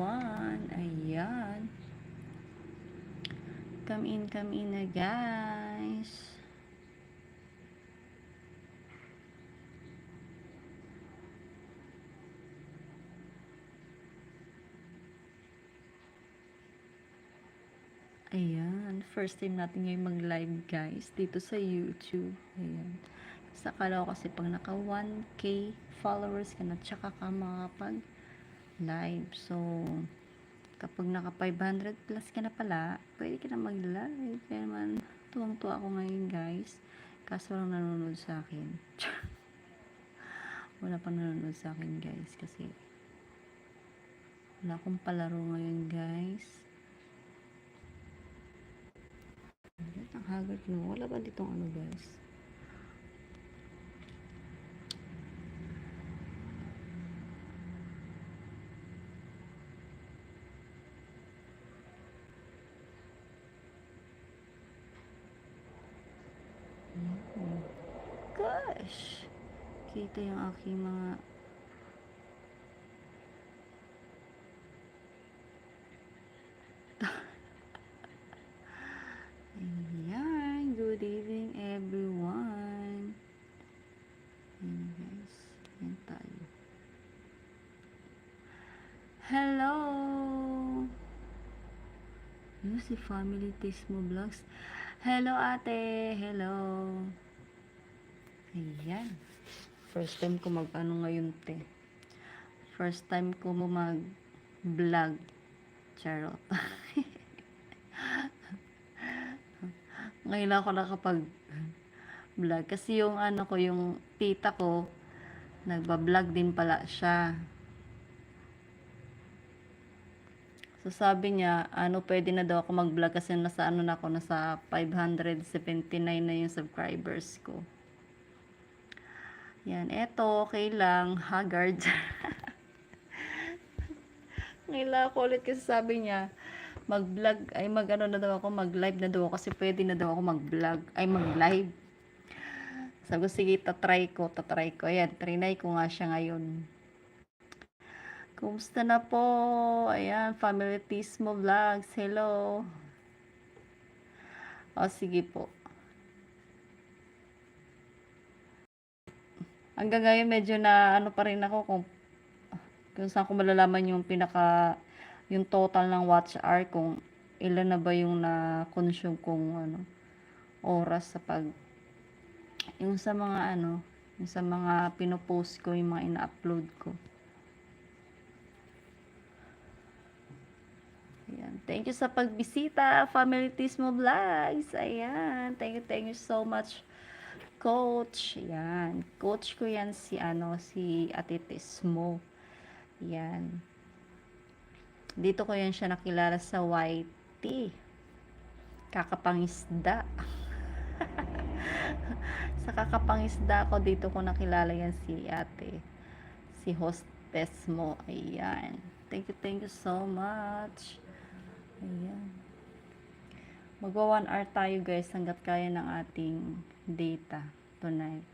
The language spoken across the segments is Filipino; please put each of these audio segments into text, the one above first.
everyone. Ayan. Come in na guys. Ayan. First time natin ngayon mag-live guys. Dito sa YouTube. Ayan. Sa akala ko kasi pag naka 1K followers ka na, tsaka ka makapag-live. So, kapag naka 500 plus ka na pala, pwede ka na mag-live. Kaya naman, tuwang-tuwa ako ngayon guys. Kaso walang nanonood sa akin. Wala pang nanonood sa akin guys. Kasi, wala akong palaro ngayon guys. Ang haggard mo. Wala ba ditong ano guys? Gosh! Kita yung aking mga ayan. Good evening everyone. Ayan guys. Ayan tayo. Hello! Yun si Family Tismo Vlogs. Hello ate! Hello! Ayan. First time ko mag-ano ngayon te. First time ko mag-vlog. Charot. Ngayon ako nakapag-vlog. Kasi yung ano ko, yung tita ko, nagba-vlog din pala siya. So sabi niya, ano pwede na daw ako mag-vlog kasi nasa ano na ako, nasa 579 na yung subscribers ko. Yan, eto, okay lang, haggard. Ngayon ako ulit kasi sabi niya, mag-vlog, ay mag-ano na daw ako, mag-live na daw ako kasi pwede na daw ako mag-vlog, ay mag-live. Sabi ko, sige, tatry ko. Ayan, trinay ko nga siya ngayon. Kumusta na po? Ayan, Family Tismo Vlogs, hello. O, sige po. Hanggang ngayon medyo na ano pa rin ako kung saan ko malalaman yung yung total ng watch hour, kung ilan na ba yung na-consume kong ano, oras sa yung sa mga ano, yung sa mga pinopost ko, yung mga ina-upload ko. Ayan. Thank you sa pagbisita, Family Tismo Vlogs. Ayan. Thank you so much, Coach. Ayan. Coach ko yan si Ate Tismo. Ayan. Dito ko yan siya nakilala sa YT. Kakapangisda. Sa kakapangisda ko, dito ko nakilala yan si ate. Si hostess mo. Ayan. Thank you so much. Ayan. Magwa 1 hour tayo guys hanggat kaya ng ating data tonight.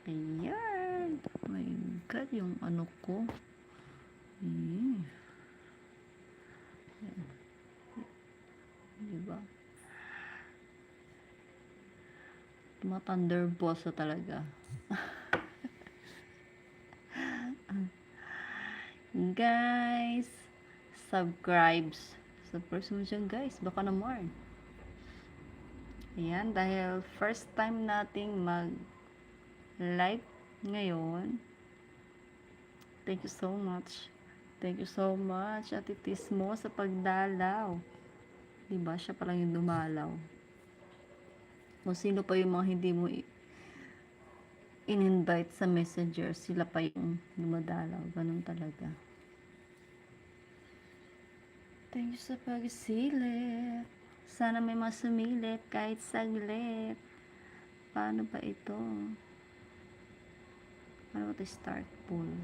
Ayan. Oh my God, yung ano ko. Ayan. Diba? Thunderbolt sa talaga. Guys, subscribes. Subscribe mo dyan guys, baka naman. Ayan, dahil first time nating mag live ngayon. Thank you so much. Thank you so much, Ate Tismo, sa pagdalaw. Diba, siya palang yung dumalaw. Kung sino pa yung mga hindi mo in-invite sa messenger, sila pa yung dumadalaw. Ganun talaga. Thank you sa pagsilip. Sana may masumilip kahit saglit. Paano ba ito? Paano ba ito start poll?